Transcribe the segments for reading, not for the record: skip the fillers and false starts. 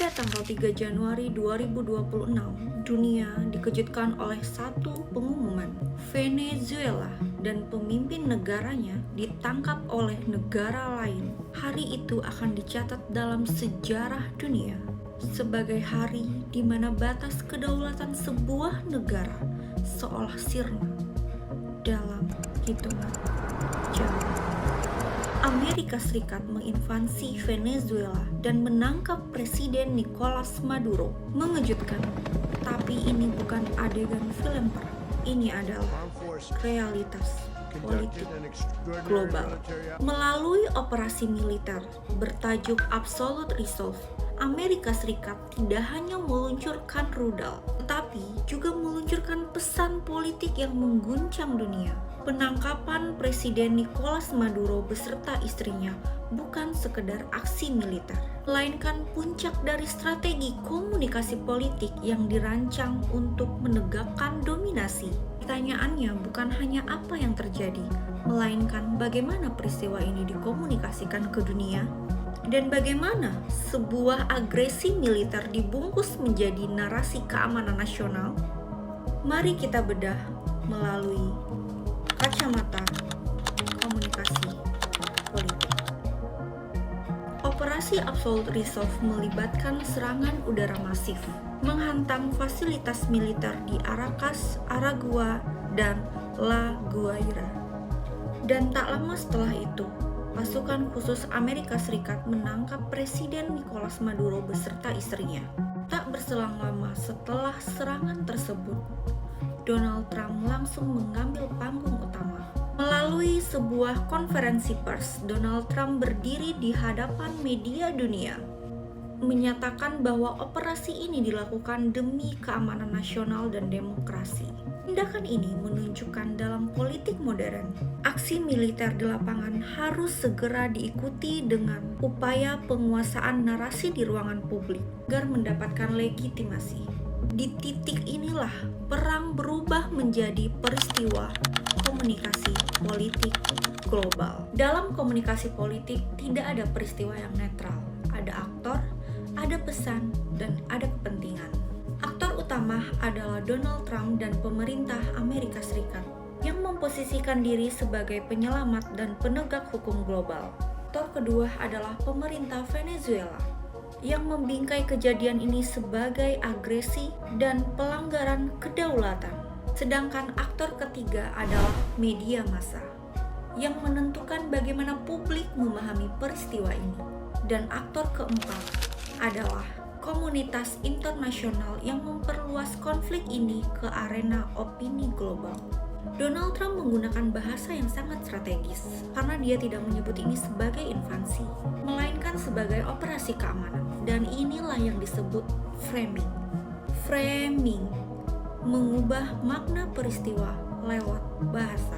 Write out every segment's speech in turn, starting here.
Pada tanggal 3 Januari 2026, dunia dikejutkan oleh satu pengumuman. Venezuela dan pemimpin negaranya ditangkap oleh negara lain. Hari itu akan dicatat dalam sejarah dunia sebagai hari di mana batas kedaulatan sebuah negara seolah sirna dalam hitungan jam. Amerika Serikat menginvasi Venezuela dan menangkap Presiden Nicolas Maduro. Mengejutkan, tapi ini bukan adegan film perang. Ini adalah realitas politik global. Melalui operasi militer bertajuk Absolute Resolve, Amerika Serikat tidak hanya meluncurkan rudal, tetapi juga meluncurkan pesan politik yang mengguncang dunia. Penangkapan Presiden Nicolas Maduro beserta istrinya bukan sekedar aksi militer, melainkan puncak dari strategi komunikasi politik yang dirancang untuk menegakkan dominasi. Pertanyaannya bukan hanya apa yang terjadi, melainkan bagaimana peristiwa ini dikomunikasikan ke dunia, dan bagaimana sebuah agresi militer dibungkus menjadi narasi keamanan nasional. Mari kita bedah melalui kacamata komunikasi politik. Operasi Absolute Resolve melibatkan serangan udara masif, menghantam fasilitas militer di Caracas, Aragua, dan La Guaira. Dan tak lama setelah itu, pasukan khusus Amerika Serikat menangkap Presiden Nicolas Maduro beserta istrinya. Tak berselang lama setelah serangan tersebut, Donald Trump langsung mengambil panggung utama. Melalui sebuah konferensi pers, Donald Trump berdiri di hadapan media dunia, menyatakan bahwa operasi ini dilakukan demi keamanan nasional dan demokrasi. Tindakan ini menunjukkan dalam politik modern, aksi militer di lapangan harus segera diikuti dengan upaya penguasaan narasi di ruangan publik agar mendapatkan legitimasi. Di titik inilah perang berubah menjadi peristiwa komunikasi politik global. Dalam komunikasi politik tidak ada peristiwa yang netral. Ada aktor, ada pesan, dan ada kepentingan. Aktor utama adalah Donald Trump dan pemerintah Amerika Serikat yang memposisikan diri sebagai penyelamat dan penegak hukum global. Aktor kedua adalah pemerintah Venezuela yang membingkai kejadian ini sebagai agresi dan pelanggaran kedaulatan. Sedangkan aktor ketiga adalah media massa yang menentukan bagaimana publik memahami peristiwa ini. Dan aktor keempat adalah komunitas internasional yang memperluas konflik ini ke arena opini global. Donald Trump menggunakan bahasa yang sangat strategis karena dia tidak menyebut ini sebagai invasi, melainkan sebagai operasi keamanan. Dan inilah yang disebut framing. Framing mengubah makna peristiwa lewat bahasa.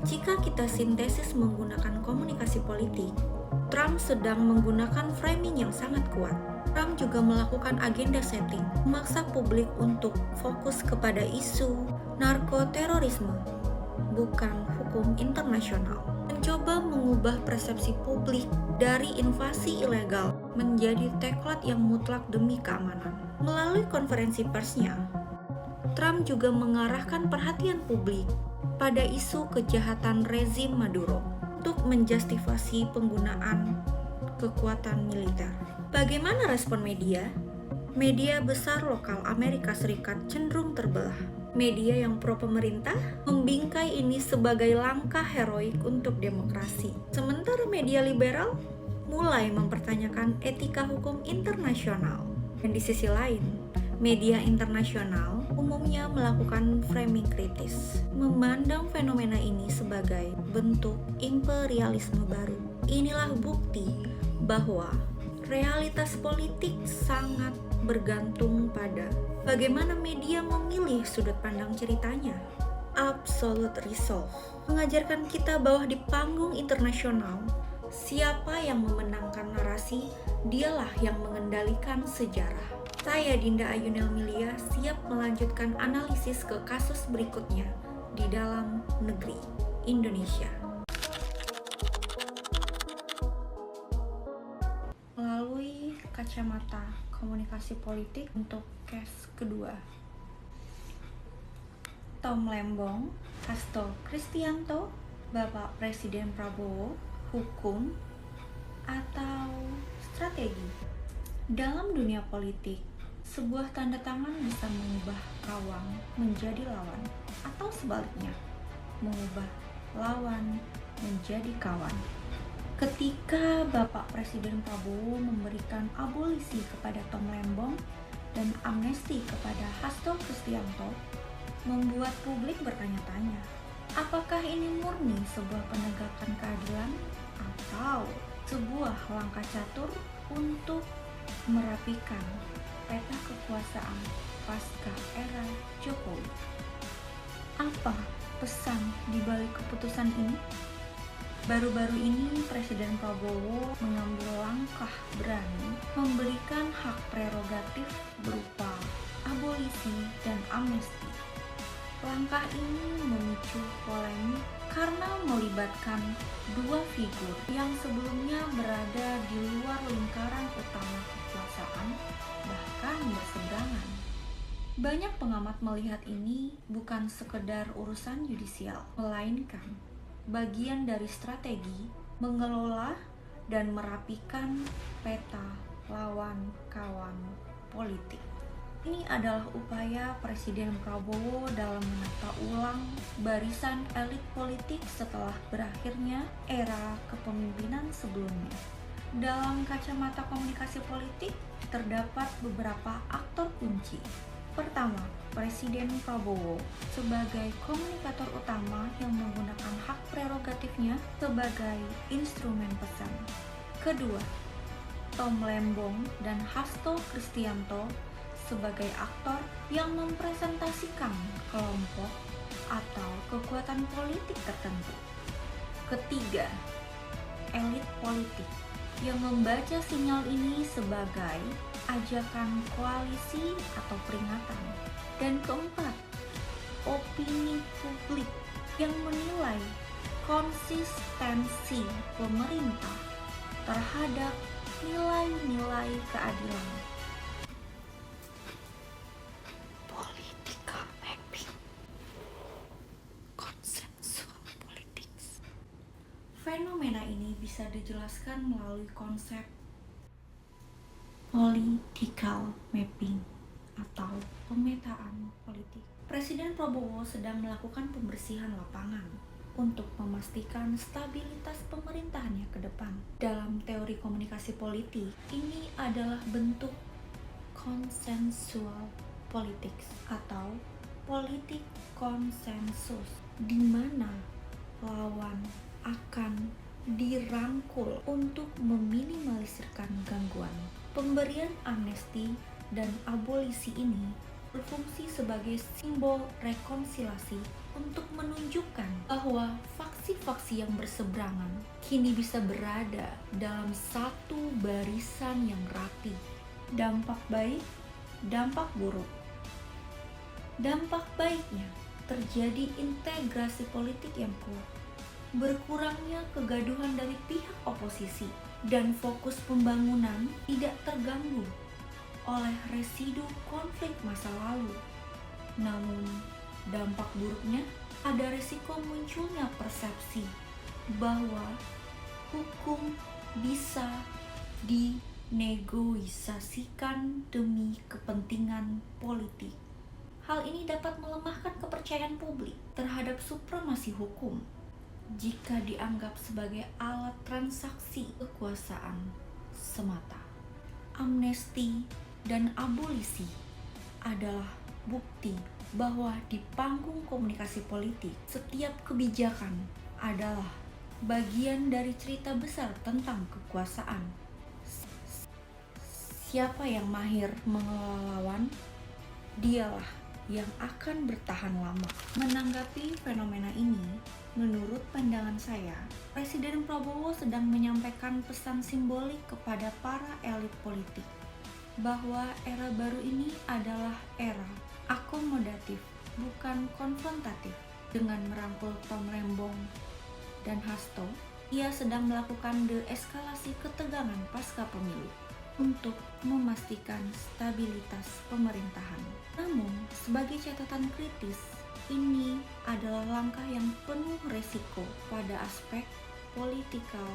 Jika kita sintesis menggunakan komunikasi politik, Trump sedang menggunakan framing yang sangat kuat. Trump juga melakukan agenda setting, memaksa publik untuk fokus kepada isu narkoterorisme, bukan hukum internasional. Mencoba mengubah persepsi publik dari invasi ilegal menjadi teklat yang mutlak demi keamanan. Melalui konferensi persnya, Trump juga mengarahkan perhatian publik pada isu kejahatan rezim Maduro untuk menjustifikasi penggunaan kekuatan militer. Bagaimana respon media? Media besar lokal Amerika Serikat cenderung terbelah. Media yang pro pemerintah membingkai ini sebagai langkah heroik untuk demokrasi. Sementara media liberal mulai mempertanyakan etika hukum internasional. Dan di sisi lain, media internasional umumnya melakukan framing kritis, memandang fenomena ini sebagai bentuk imperialisme baru. Inilah bukti bahwa realitas politik sangat bergantung pada bagaimana media memilih sudut pandang ceritanya. Absolute Resolve mengajarkan kita bahwa di panggung internasional, siapa yang memenangkan narasi, dialah yang mengendalikan sejarah. Saya Dinda Ayunel Milia siap melanjutkan analisis ke kasus berikutnya di dalam negeri Indonesia. Melalui kacamata komunikasi politik untuk case kedua. Tom Lembong, Hasto Kristianto, Bapak Presiden Prabowo, hukum atau strategi? Dalam dunia politik, sebuah tanda tangan bisa mengubah kawan menjadi lawan, atau sebaliknya, mengubah lawan menjadi kawan. Ketika Bapak Presiden Prabowo memberikan abolisi kepada Tom Lembong dan amnesti kepada Hasto Kristianto, membuat publik bertanya-tanya, apakah ini murni sebuah penegakan keadilan atau sebuah langkah catur untuk merapikan peta kekuasaan pasca era Jokowi? Apa pesan di balik keputusan ini? Baru-baru ini Presiden Prabowo mengambil langkah berani memberikan hak prerogatif berupa abolisi dan amnesti. Langkah ini memicu polemik karena melibatkan dua figur yang sebelumnya berada di luar lingkaran utama kekuasaan, bahkan berseberangan. Banyak pengamat melihat ini bukan sekedar urusan yudisial, melainkan bagian dari strategi mengelola dan merapikan peta lawan kawan politik. Ini adalah upaya Presiden Prabowo dalam menata ulang barisan elit politik setelah berakhirnya era kepemimpinan sebelumnya. Dalam kacamata komunikasi politik, terdapat beberapa aktor kunci. Pertama, Presiden Prabowo sebagai komunikator utama yang menggunakan hak prerogatifnya sebagai instrumen pesan. Kedua, Tom Lembong dan Hasto Kristianto sebagai aktor yang mempresentasikan kelompok atau kekuatan politik tertentu. Ketiga, elit politik yang membaca sinyal ini sebagai ajakan koalisi atau peringatan. Dan keempat, opini publik yang menilai konsistensi pemerintah terhadap nilai-nilai keadilan. Fenomena ini bisa dijelaskan melalui konsep political mapping atau pemetaan politik. Presiden Prabowo sedang melakukan pembersihan lapangan untuk memastikan stabilitas pemerintahannya ke depan. Dalam teori komunikasi politik, ini adalah bentuk consensual politics atau politik konsensus, di mana lawan akan dirangkul untuk meminimalisirkan gangguan. Pemberian amnesti dan abolisi ini berfungsi sebagai simbol rekonsiliasi untuk menunjukkan bahwa faksi-faksi yang berseberangan kini bisa berada dalam satu barisan yang rapi. Dampak baik, dampak buruk. Dampak baiknya terjadi integrasi politik yang kuat, berkurangnya kegaduhan dari pihak oposisi, dan fokus pembangunan tidak terganggu oleh residu konflik masa lalu. Namun, dampak buruknya ada risiko munculnya persepsi bahwa hukum bisa dinegosiasikan demi kepentingan politik. Hal ini dapat melemahkan kepercayaan publik terhadap supremasi hukum jika dianggap sebagai alat transaksi kekuasaan semata. Amnesti dan abolisi adalah bukti bahwa di panggung komunikasi politik, setiap kebijakan adalah bagian dari cerita besar tentang kekuasaan. Siapa yang mahir mengelola lawan, dialah yang akan bertahan lama. Menanggapi fenomena ini, menurut pandangan saya, Presiden Prabowo sedang menyampaikan pesan simbolik kepada para elit politik bahwa era baru ini adalah era akomodatif, bukan konfrontatif. Dengan merangkul Tom Lembong dan Hasto, ia sedang melakukan deeskalasi ketegangan pasca pemilu. untuk memastikan stabilitas pemerintahan. Namun, sebagai catatan kritis, ini adalah langkah yang penuh resiko pada aspek political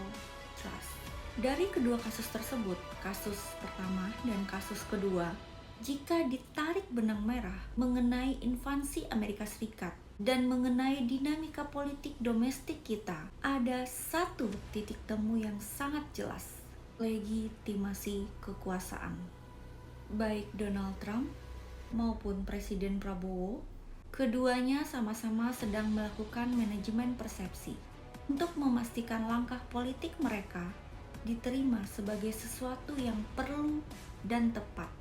trust. Dari kedua kasus tersebut, kasus pertama dan kasus kedua, jika ditarik benang merah mengenai invasi Amerika Serikat dan mengenai dinamika politik domestik kita, ada satu titik temu yang sangat jelas: legitimasi kekuasaan. Baik Donald Trump maupun Presiden Prabowo, keduanya sama-sama sedang melakukan manajemen persepsi untuk memastikan langkah politik mereka diterima sebagai sesuatu yang perlu dan tepat